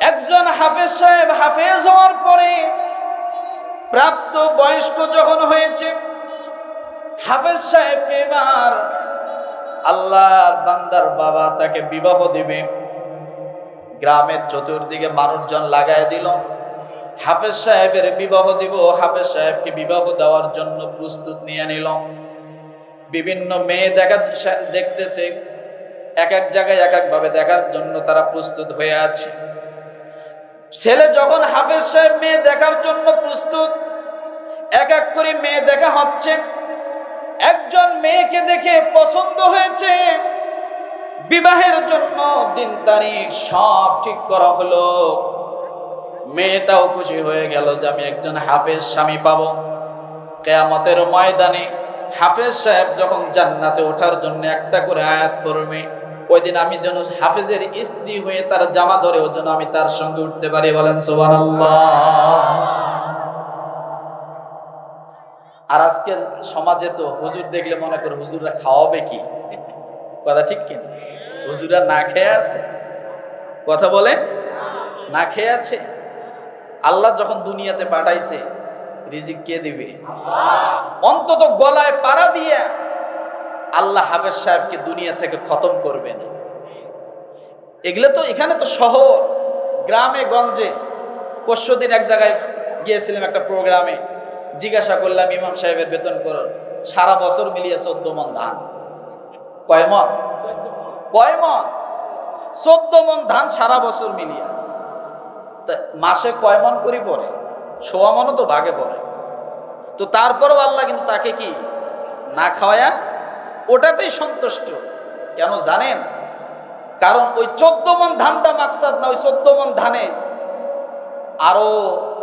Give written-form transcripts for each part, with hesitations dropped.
একজন হাফেজ সাহেব হাফেজ হওয়ার পরে প্রাপ্ত বয়স্ক যখন হয়েছে, হাফেজ সাহেবকে এবার আল্লাহর বান্দার বাবা তাকে বিবাহ দিবে। গ্রামের চতুর্দিকে মানুষজন লাগায় দিল, হাফেজ সাহেবের বিবাহ দিব। হাফেজ সাহেবকে বিবাহ দেওয়ার জন্য প্রস্তুত নিয়ে নিল। বিভিন্ন মেয়ে দেখতেছে, এক এক জায়গায় এক এক ভাবে দেখার জন্য তারা প্রস্তুত হয়ে আছে। ছেলে যখন হাফেজ সাহেব মেয়ে দেখার জন্য প্রস্তুত, এক এক করে মেয়ে দেখা হচ্ছে। একজন মেয়েকে দেখে পছন্দ হয়েছে, বিবাহের জন্য দিন তারিখ সব ঠিক করা হলো। মেয়েটাও খুশি হয়ে গেল যে আমি একজন হাফেজ স্বামী পাবো। কিয়ামতের ময়দানে হাফেজ সাহেব যখন জান্নাতে ওঠার জন্য একটা করে আয়াত পড়বে, ওই দিন আমি যেন হাফেজের স্ত্রী হয়ে তার জামা ধরে ওই জন্য আমি তার সঙ্গে উঠতে পারি। বলেন সুবহানাল্লাহ। আর আজকের সমাজে তো হুজুর দেখলে মনে করে হুজুররা খাওয়াবে কি, কথা ঠিক কিনা? হুজুররা না খেয়ে আছে, কথা বলে না খেয়ে আছে। আল্লাহ যখন দুনিয়াতে পাঠাইছে, রিজিক কে দিবে? অন্তত গলায় পাড়া দিয়ে আল্লাহ হাফেজ সাহেবকে দুনিয়া থেকে খতম করবে না। এগুলো তো এখানে তো শহর, গ্রামে গঞ্জে। পরশুদিন এক জায়গায় গিয়েছিলাম একটা প্রোগ্রামে, জিজ্ঞাসা করলাম ইমাম সাহেবের বেতন করুন, সারা বছর মিলিয়ে 14 মণ ধান। কয় মণ? 14 মণ ধান সারা বছর মিলিয়া। তা মাসে কয় মণ করে পড়ে? 1.25 মণও তো ভাগে পড়ে। তো তারপরও আল্লাহ কিন্তু তাকে কি না খাওয়ায়া ওটাতেই সন্তুষ্ট। কেন জানেন? কারণ ওই 14 মণ ধানটা মাকসাদ না, ওই 14 মণ ধানে আরো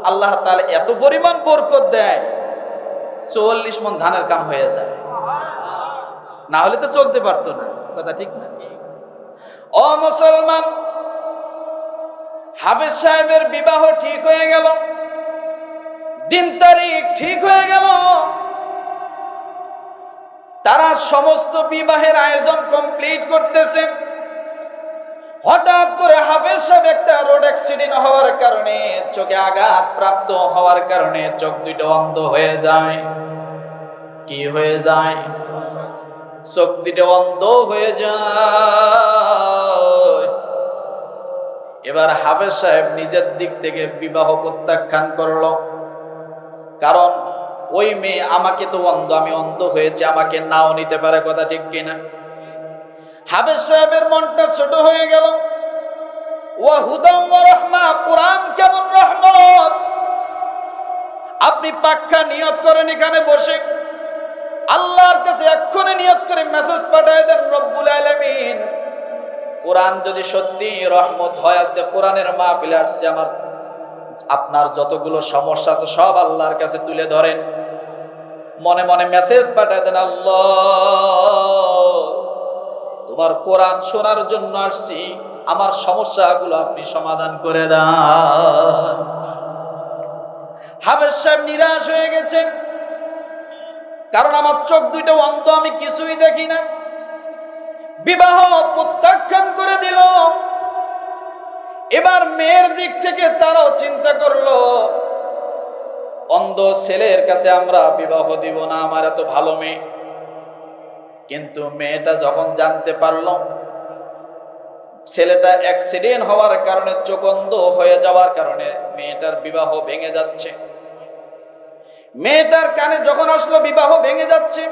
আল্লাহ তাআলা এত পরিমাণ বরকত দেয়, 44 মণ ধানের কাম হয়ে যায়। না হলে তো চলতে পারতো না, কথা ঠিক না? ও মুসলমান, হাফেজ সাহেবের বিবাহ ঠিক হয়ে গেল, দিন তারিখ ঠিক হয়ে গেল, তারা সমস্ত বিবাহের আয়োজন কমপ্লিট করতেছে। হঠাৎ করে হাফেজ সাহেব একটা রোড অ্যাক্সিডেন্ট হওয়ার কারণে, চোখে আঘাত প্রাপ্ত হওয়ার কারণে চোখ দুটো অন্ধ হয়ে যায়। কি হয়ে যায়? চোখ দুটো অন্ধ হয়ে যায়। এবার হাফেজ সাহেব নিজের দিক থেকে বিবাহ প্রত্যাখ্যান করলো, কারণ ওই মেয়ে আমাকে তো অন্ধ, আমি অন্ধ হয়েছে, আমাকে নাও নিতে পারে, কথা ঠিক কিনা? হাফেজ সাহেবের মনটা ছোট হয়ে গেল। ওয়া হুদাম ওয়া রাহমা, কোরআন কেমন রহমত! আপনি পাক্কা নিয়ত করেন এখানে বসে, আল্লাহর কাছে এক্ষুনি নিয়ত করে মেসেজ পাঠায় দেন, রব্বুল আলামিন কোরআন যদি সত্যি রহমত হয়, আজকে কোরআনের মাহফিলে আসছে, আমার আপনার যতগুলো সমস্যা আছে সব আল্লাহর কাছে তুলে ধরেন। মনে মনে মেসেজ পাঠায় দেন, আল্লাহ তোমার কোরআন শোনার জন্য আসছি, আমার সমস্যাগুলো আপনি সমাধান করে দেন। হাফেজ সাহেব নিরাশ হয়ে গেছেন, কারণ আমার চোখ দুইটা অন্ধ, আমি কিছুই দেখি না। বিবাহ প্রত্যাখ্যান করে দিল। এবার মেয়ের দিক থেকে তারাও চিন্তা করলো, অন্ধ ছেলের কাছে আমরা বিবাহ দিব না, আমার এত ভালো মেয়ে। কিন্তু মেয়েটা যখন জানতে পারলো ছেলেটা অ্যাক্সিডেন্ট হওয়ার কারণে চোখ অন্ধ হয়ে যাওয়ার কারণে মেয়েটার বিবাহ ভেঙে যাচ্ছে, মেয়েটার কানে যখন আসলো বিবাহ ভেঙে যাচ্ছে,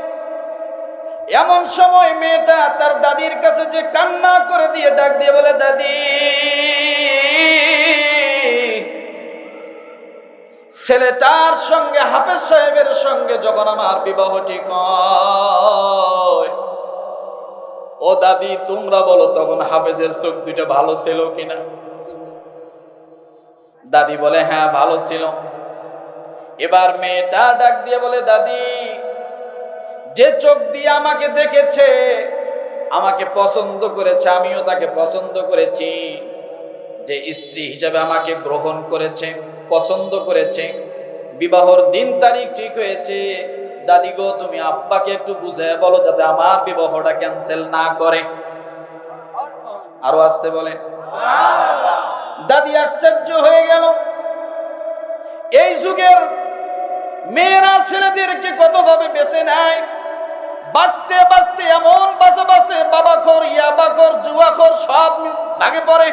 এমন সময় মেয়েটা তার দাদির কাছে যে কান্না করে দিয়ে ডাক দিয়ে বলে, দাদি ছেলেটার সঙ্গে হাফেজ সাহেবের সঙ্গে যখন আমার বিবাহ ঠিক হয়, ও দাদি তোমরা বলো তখন হাফেজের চোখ দুইটা ভালো ছিল কিনা? দাদি বলে হ্যাঁ ভালো ছিল। এবার মেয়েটা ডাক দিয়ে বলে, দাদি যে চোখ দিয়ে আমাকে দেখেছে, আমাকে পছন্দ করেছে, আমিও তাকে পছন্দ করেছি, যে স্ত্রী হিসেবে আমাকে গ্রহণ করেছে, পছন্দ করেছে, বিবাহর দিন তারিখ ঠিক হয়েছে, দাদি গো তুমি আব্বাকে একটু বুঝে বলো যাতে আমার বিবাহটা ক্যান্সেল না করে। আরো আসতে বলে। দাদি আশ্চর্য হয়ে গেল। এই যুগের মেয়েরা ছেলেদেরকে কতভাবে বেছে নেয়, বাঁচতে বাঁচতে এমন বাঁচে বাঁচে বাবাখোর, ইয়াবাখোর, জুয়াখোর সব ভাগে পড়ে।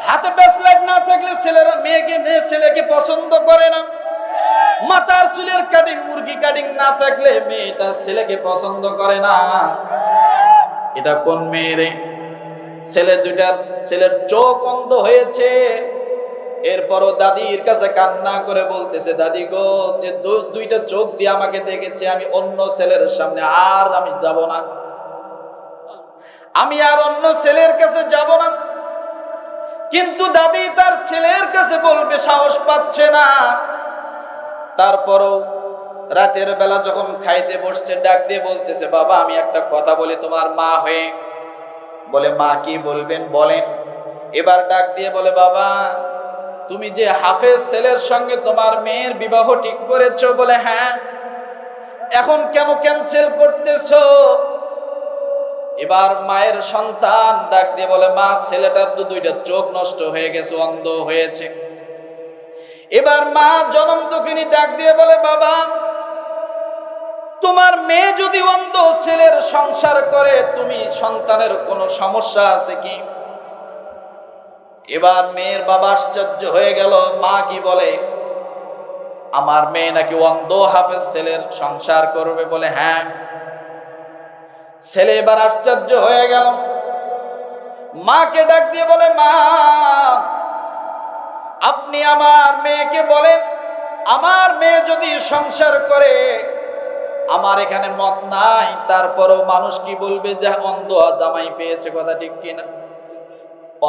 হাতে ব্রেসলেট না থাকলে ছেলেরা মেয়ে ছেলেকে পছন্দ করে না। মাথার চুলের কাটিং, মুরগি কাটিং না থাকলে মেয়েটা ছেলেকে পছন্দ করে না। এটা কোন মেয়ে? ছেলের চোখ অন্ধ হয়েছে। এরপরও দাদির কাছে কান্না করে বলতেছে, দাদি গো, যে দুইটা চোখ দিয়ে আমাকে দেখেছে, আমি অন্য ছেলের সামনে আর আমি যাব না, আমি আর অন্য ছেলের কাছে যাব না। কিন্তু দাদি তার ছেলের কাছে বলবে সাহস পাচ্ছে না। তারপরও রাতের বেলা যখন খাইতে বসছে, ডাক দিয়ে বলতেছে, বাবা আমি একটা কথা বলি তোমার মা হয়ে। বলে, মা কি বলবেন বলেন। এবার ডাক দিয়ে বলে, বাবা তুমি যে হাফেজ ছেলের সঙ্গে তোমার মেয়ের বিবাহ ঠিক করেছো। বলে, হ্যাঁ। এখন কেন ক্যান্সেল করতেছো? এবার মায়ের সন্তান ডাক দিয়ে বলে, মা ছেলেটার তো দুইটা চোখ নষ্ট হয়ে গেছে, অন্ধ হয়েছে। এবার মা জনম দুঃখিনী ডাক দিয়ে বলে, বাবা তোমার মেয়ে যদি অন্ধ ছেলের সংসার করে, তুমি সন্তানের কোনো সমস্যা আছে কি? এবার মেয়ের বাবা আশ্চর্য হয়ে গেল। মা কি বলে, আমার মেয়ে নাকি অন্ধ হাফেজ ছেলের সংসার করবে? বলে, হ্যাঁ। ছেলে এবার আশ্চর্য হয়ে গেল। মাকে ডাক দিয়ে বলে, মা আপনি আমার মেয়েকে বলেন, আমার মেয়ে যদি সংসার করে, আমার এখানে মত নাই, তারপরও মানুষ কি বলবে যে অন্ধ জামাই পেয়েছে, কথা ঠিক কিনা?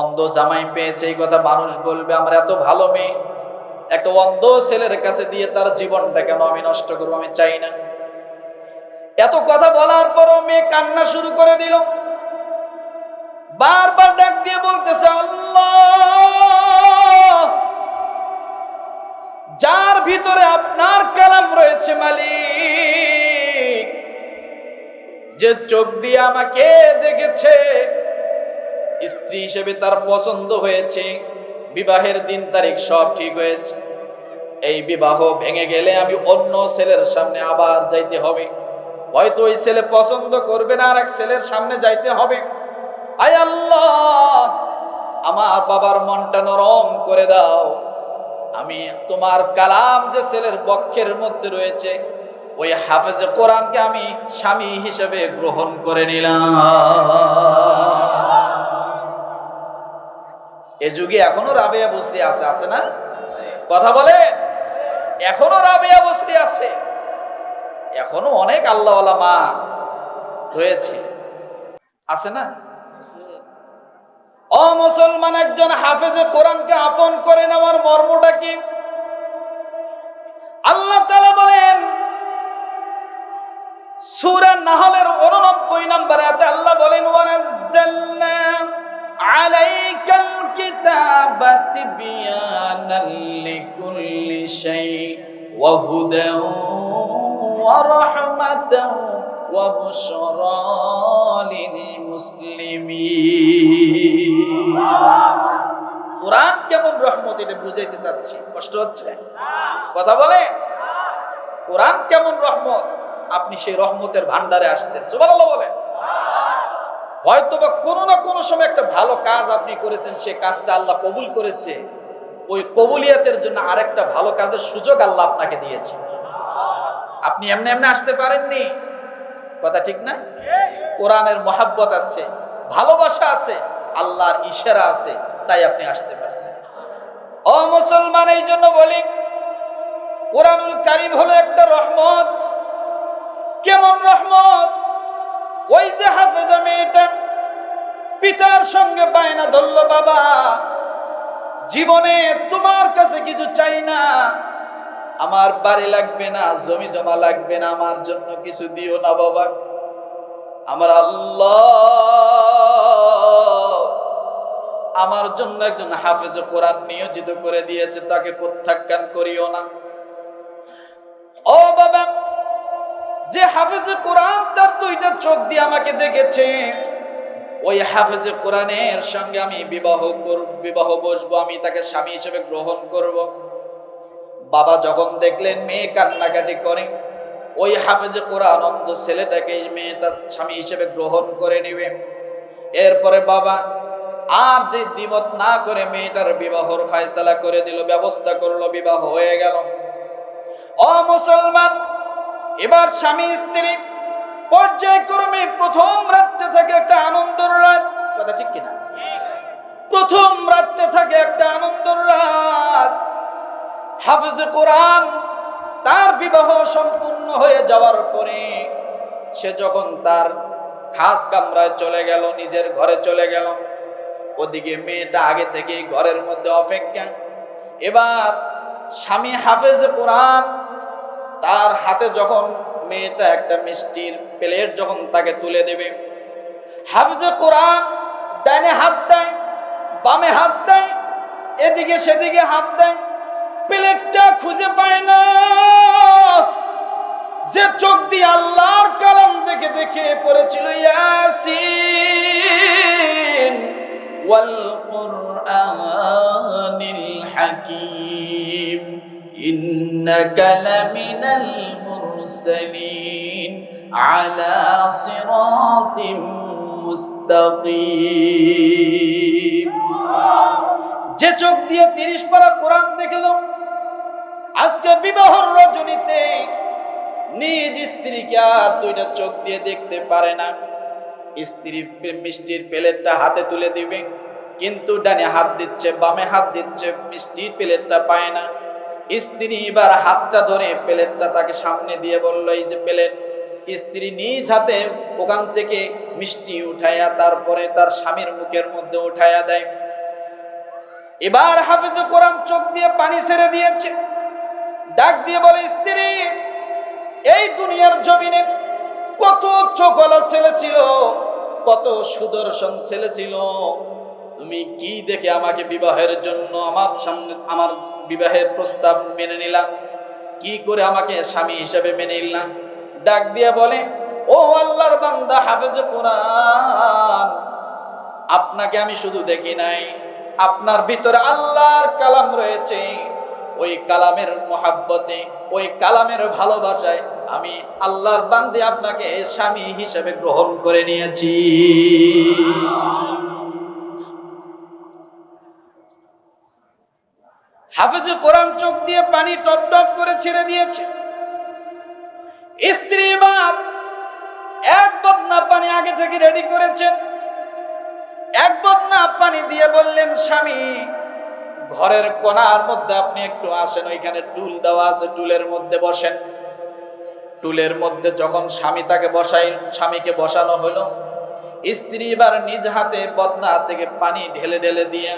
অন্ধ জামাই পেয়েছে এই কথা মানুষ বলবে। আমার এত ভালো মেয়ে, একটা অন্ধ ছেলের কাছে দিয়ে তার জীবনটা কেন আমি নষ্ট করবো? আমি চাই না। এত কথা বলার পরও মেয়ে কান্না শুরু করে দিল। বারবার ডাক দিয়ে বলতেছে, আল্লাহ, যার ভিতরে আপনার কালাম রয়েছে মালিক, যে চোখ দিয়ে আমাকে দেখেছে, স্ত্রী হিসেবে তার পছন্দ হয়েছে, বিবাহের দিন তারিখ সব ঠিক হয়েছে, এই বিবাহ ভেঙে গেলে আমি অন্য ছেলের সামনে আবার যাইতে হবে। হয়তো ওই ছেলে পছন্দ করবে না, আর এক ছেলের সামনে যাইতে হবে। আয় আল্লাহ, আমার বাবার মনটা নরম করে দাও। আমি তোমার কালাম যে ছেলের বক্ষের মধ্যে রয়েছে, ওই হাফেজ কোরআনকে আমি স্বামী হিসেবে গ্রহণ করে নিলাম। এ যুগে এখনো রাবেয়া বসরি আছে না? কথা বলে, এখনো রাবেয়া বসরি আছে, এখনো অনেক আল্লাহওয়ালা মা রয়েছে, আছে না? ও মুসলমান, একজন হাফেজে কোরআনকে আপন করে নেওয়ার মর্মটা কি? আল্লাহ তাআলা বলেন সূরা নাহলের 89 নম্বর আয়াতে আল্লাহ বলেন, ওয়ানাজ্জালনা আলাইকাল কিতাবা তিবয়ানাল লিকুল্লি শাই ওয়া হুদাও ওয়া রাহমাতাও ওয়া বুশরা লিল মুসলিমিন। কোরআন কেমন রহমত, এটা বুঝাইতে চাচ্ছি, কষ্ট হচ্ছে? কথা বলে, কোরআন কেমন রহমত, আপনি সেই রহমতের ভান্ডারে আসছেন। সুবহানাল্লাহ বলে। হয়তোবা কোনো না কোনো সময় একটা ভালো কাজ আপনি করেছেন, সেই কাজটা আল্লাহ কবুল করেছে, ওই কবুলিয়াতের জন্য আরেকটা ভালো কাজের সুযোগ আল্লাহ আপনাকে দিয়েছে। আপনি এমনি এমনি আসতে পারেননি, কথা ঠিক না? কোরআনের মহাব্বত আছে, ভালোবাসা আছে, আল্লাহর ইশারা আছে, তাই আপনি আসতে পারছেন। ও মুসলমান, এই জন্য বলি, কোরআনুল কারীম হলো একটা রহমত। কেমন রহমত? ওই যে হাফেজা মেয়েটা পিতার সঙ্গে বায়না ধরল, বাবা জীবনে তোমার কাছে কিছু চাই না, আমার বাড়ি লাগবে না, জমি জমা লাগবে না, আমার জন্য কিছু দিও না বাবা। আমার আল্লাহ আমার জন্য একজন হাফেজ কোরআন নিয়োজিত করে দিয়েছে, তাকে প্রত্যাখ্যান করিও না। ও বাবা, যে হাফেজ কোরআন তার দুইটা চোখ দিয়ে আমাকে দেখেছে, ওই হাফেজে কোরআনের সঙ্গে আমি বিবাহ বসবো, আমি তাকে স্বামী হিসেবে গ্রহণ করব। বাবা যখন দেখলেন মেয়ে কান্নাকাটি করে, ওই হাফেজে কোরআন অন্ধ ছেলেটাকে মেয়েটা স্বামী হিসেবে গ্রহণ করে নেবে। এরপরে বাবা আর দ্বিমত না করে মেয়েটার বিবাহর ফয়সালা করে দিল, ব্যবস্থা করলো, বিবাহ হয়ে গেল। ও মুসলমান, এবার স্বামী স্ত্রী পর্যায়ক্রমে প্রথম রাত্রে থাকে একটা আনন্দের রাত, কথা ঠিক কিনা? প্রথম রাত্রে থাকে একটা আনন্দের রাত। হাফেজে কোরআন তার বিবাহ সম্পূর্ণ হয়ে যাওয়ার পরে সে যখন তার খাস কামরায় চলে গেল, নিজের ঘরে চলে গেল, ওদিকে মেয়েটা আগে থেকেই ঘরের মধ্যে অপেক্ষা। এবার স্বামী হাফেজে কোরআন তার হাতে যখন মেয়েটা একটা মিষ্টির প্লেট যখন তাকে তুলে দেবে, হাফেজে কোরআন ডানে হাত দেয়, বামে হাত দেয়, এদিকে সেদিকে হাত দেয়, প্লেটটা খুঁজে পায় না। যে চোখ দিয়ে আল্লাহর কালাম দেখে দেখে পড়েছিল ইয়াসিন ওয়াল কুরআনিল হাকীম ইন্নাকা লামিনাল মুরসালিন আলা সিরাতিম মুস্তাকিম। যে চোখ দিয়ে 30 পারা কোরআন দেখলো, আজকে বিবাহর রজনীতে নিজ স্ত্রীকে আর দুইটা চোখ দিয়ে দেখতে পারে না। স্ত্রী মিষ্টির প্লেটটা হাতে তুলে দিবে, কিন্তু ডানে হাত দিচ্ছে, বামে হাত দিচ্ছে, মিষ্টির প্লেটটা পায় না। স্ত্রী এবার হাতটা ধরে প্লেটটা তাকে সামনে দিয়ে বলল, এই যে প্লেট। স্ত্রী নিজ হাতে ওখান থেকে মিষ্টি উঠাইয়া তারপরে তার স্বামীর মুখের মধ্যে উঠাইয়া দেয়। এবার হাফেজে কোরআন চোখ দিয়ে পানি ছেড়ে দিয়েছে, ডাক দিয়ে বলে, স্ত্রী, এই দুনিয়ার জমিনে কত চোখওয়ালা ছেলে ছিল, কত সুদর্শন ছেলে ছিল, তুমি কি দেখে আমাকে বিবাহের জন্য আমার সামনে আমার বিবাহের প্রস্তাব মেনে নিলা? কি করে আমাকে স্বামী হিসেবে মেনে নিলা? ডাক দিয়ে বলে, ও আল্লাহর বান্দা হাফেজে কোরআন, আপনাকে আমি শুধু দেখি নাই, আপনার ভিতরে আল্লাহর কালাম রয়েছে। ওই কালামের মোহাব্বতে, ওই কালামের ভালোবাসায় আমি আল্লাহর বান্দে আপনাকে স্বামী হিসেবে গ্রহণ করে নিয়েছি। হাফেজে কোরআন চোখ দিয়ে পানি টপ টপ করে ছেড়ে দিয়েছে। স্ত্রী এবার এক বদনা পানি আগে থেকে রেডি করেছেন, এক বদনা পানি দিয়ে বললেন, স্বামী, ঘরের কোণার মধ্যে আপনি একটু আসেন, ওইখানে টুল দেওয়া আছে, টুলের মধ্যে বসেন। টুলের মধ্যে যখন স্বামীকে বসানো হলো, স্ত্রী এবার নিজ হাতে বদনা থেকে পানি ঢেলে ঢেলে দিয়ে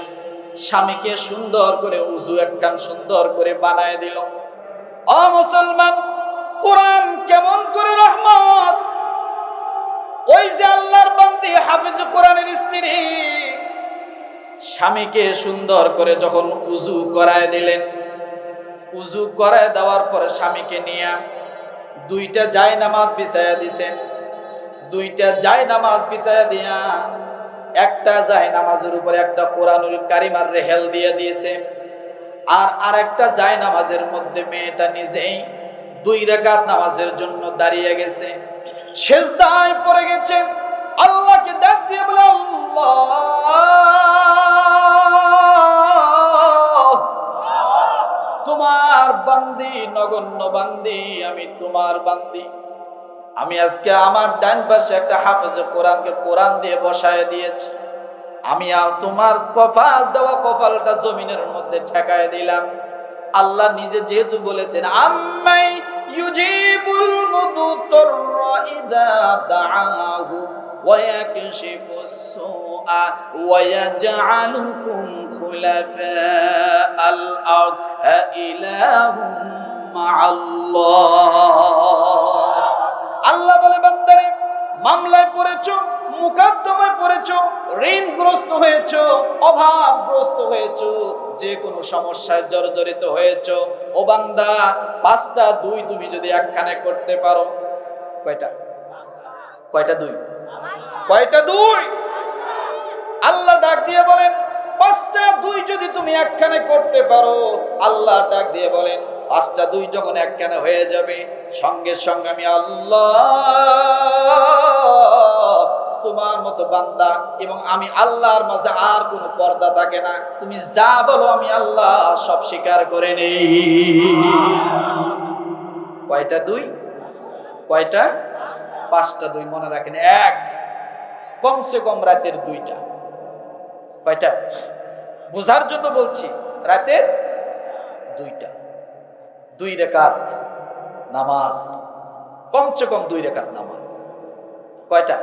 স্বামীকে সুন্দর করে উযু একখান সুন্দর করে বানায় দিল। ও মুসলমান, কোরআন কেমন করে রহমত! ওই যে আল্লাহর বান্দী হাফেজ কোরআনের স্ত্রী স্বামীকে সুন্দর করে যখন উযু করায় দিলেন, উযু করায় দেওয়ার পরে স্বামীকে নিয়ে দুইটা জায়নামাজ বিছায়া দিছেন। দুইটা জায়নামাজ বিছায়া দিয়া একটা জায়নামাজের উপরে একটা কোরআনুল কারীম আর রেহেল দিয়ে দিয়েছে, আর আরেকটা জায়নামাজের মধ্যে মেয়েটা নিজেই 2 রাকাত নামাজের জন্য দাঁড়িয়ে গেছে, সিজদায় পড়ে গেছে, আল্লাহকে ডাক দিয়ে বলে, আল্লাহ, তোমার বান্দি, নগণ্য বান্দি, আমি তোমার বান্দি। আমি আজকে আমার ডান পাশে একটা হাফেজে কোরআনকে কোরআন দিয়ে বসায় দিয়েছি। আমি তোমার কপাল দেওয়া কপালটা জমিনের মধ্যে ঠেকায় দিলাম। আল্লাহ নিজে যেহেতু বলেছেন, আম্মাই ইউজিবুল মুদতাররা ইযা দাআহু ওয়া ইয়াকশিফুস সুআ ওয়া ইয়াজআলুকুম খুলাফাআল আরদ ইলাহুম মাআল্লাহ। আল্লাহ বলে, বান্দারে, মামলায় পড়েছো, মুকদ্দমায় পড়েছো, ঋণগ্রস্ত হয়েছো, অভাবগ্রস্ত হয়েছো, যে কোনো সমস্যায় জর্জরিত হয়েছো, ও বান্দা, 5টা 2 তুমি যদি একখানে করতে পারো, কয়টা 2? কয়টা 2? আল্লাহ ডাক দিয়ে বলেন, 5টা 2 যদি তুমি একখানে করতে পারো, আল্লাহ ডাক দিয়ে বলেন 5টা 2 যখন একখানে হয়ে যাবে, সঙ্গে সঙ্গে আমি আল্লাহ তোমার মতো বান্দা এবং আমি আল্লাহর মাঝে আর কোনো পর্দা থাকে না, তুমি যা বলো আমি আল্লাহ সব স্বীকার করে নেই। কয়টা 2? কয়টা? 5টা 2 মনে রাখেন। এক, কমসে কম রাতের 2টা। কয়টা? বুঝার জন্য বলছি, রাতের 2টা 2 রাকাত নামাজ, কমসে কম 2 রাকাত নামাজ। কয়টা?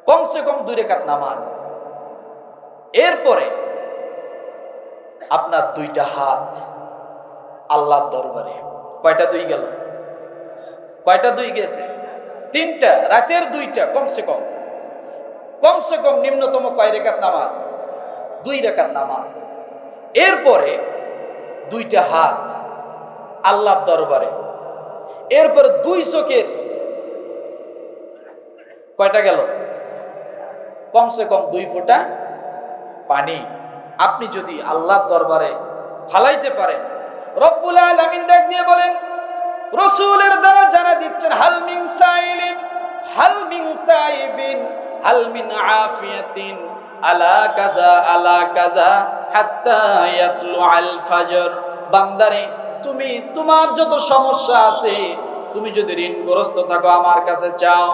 কমসে কম 2 রাকাত নামাজ। এরপরে আপনার 2টা হাত আল্লাহর দরবারে। কয়টা 2 গেল? কয়টা 2 গেছে? 3টা। রাতের 2টা কমসে কম। কমসে কম নিম্নতম কয় রাকাত নামাজ? 2 রাকাত নামাজ। এরপরে 2টা হাত আল্লাহর দরবারে। এরপরে 2 চোখের কয়টা গেল? কমসে কম 2 ফোঁটা পানি আপনি যদি আল্লাহর দরবারে ফালাইতে পারেন, রব্বুল আলামিন ডাক দিয়ে বলেন, রাসূলের দ্বারা জানা দিচ্ছেন, হাল মিন সাইলিন হাল মিন তাইবিন হাল মিন আফিয়াতিন আলা কাযা হাত্তা ইয়াতলু আল ফাজর। বান্দারে, তুমি তোমার যত সমস্যা আছে, তুমি যদি ঋণগ্রস্ত থাকো আমার কাছে চাও,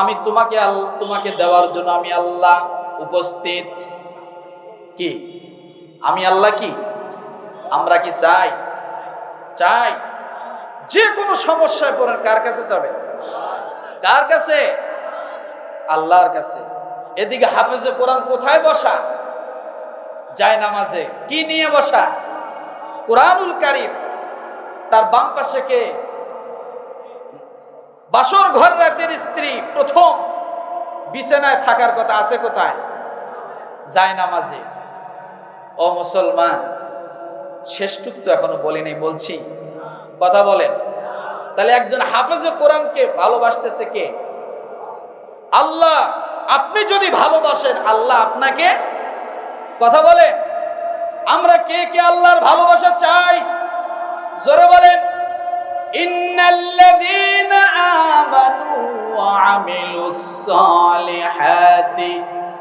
আমি তোমাকে দেওয়ার জন্য আমি আল্লাহ উপস্থিত। কি? আমি আল্লাহ কি? আমরা কি চাই? চাই। যে কোনো সমস্যায় পড়েন কার কাছে যাবেন? কার কাছে? আল্লাহর কাছে। এদিকে হাফেজে কোরআন কোথায় বসা? যায় নামাজে। কি নিয়ে বসা? কোরআনুল কারীম। তার বাম পাশে কে? বাসর ঘর রাতের স্ত্রী। প্রথম বিছানায় থাকার কথা আছে কোথায়? যায় নামাজে। ও মুসলমান, শেষটুক তো এখনো বলি নাই, বলছি, কথা বলেন। তাহলে একজন হাফেজে কোরআনকে ভালোবাসতেছে কে? আল্লাহ। আপনি যদি ভালোবাসেন, আল্লাহ আপনাকে, কথা বলেন, আমরা কে কে আল্লাহর ভালোবাসা চাই? জোরে বলেন। ইন্নাল্লাযীনা আমানু ওয়া আমিলুস সালিহাতি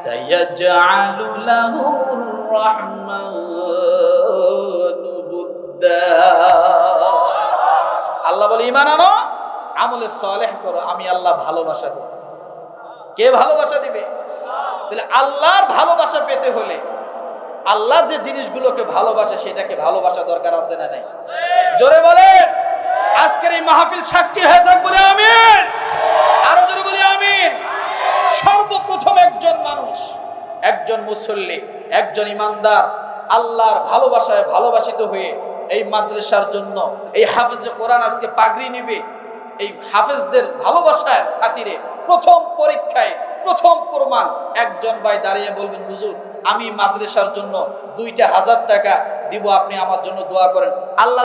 সায়াজআলু লাহুমুর রাহমানু বুদ্দা। আল্লাহ বলে, ঈমান আনো, আমলে সালেহ করো, আমি আল্লাহ ভালোবাসা দেব। কে ভালোবাসা দিবে? তাহলে আল্লাহর ভালোবাসা পেতে হলে আল্লাহ যে জিনিসগুলোকে ভালোবাসে সেটাকে ভালোবাসা দরকার আছে না নাই? জোরে বলেন। আজকের এই মাহফিল সাক্ষী হয়ে থাক, বলে আমিন। আরো জোরে বলি আমিন। সর্বপ্রথম একজন মানুষ, একজন মুসল্লি, একজন ইমানদার আল্লাহর ভালোবাসায় ভালোবাসিত হয়ে এই মাদ্রাসার জন্য এই হাফেজে কোরআন আজকে পাগড়ি নিবে, এই হাফেজদের ভালোবাসার খাতিরে প্রথম পরীক্ষায় প্রথম প্রমাণ একজন ভাই দাঁড়িয়ে বলবেন, হুজুর আমি মাদ্রাসার জন্য 2,000 টাকা দিব, আপনি আমার জন্য দোয়া করেন। আল্লাহ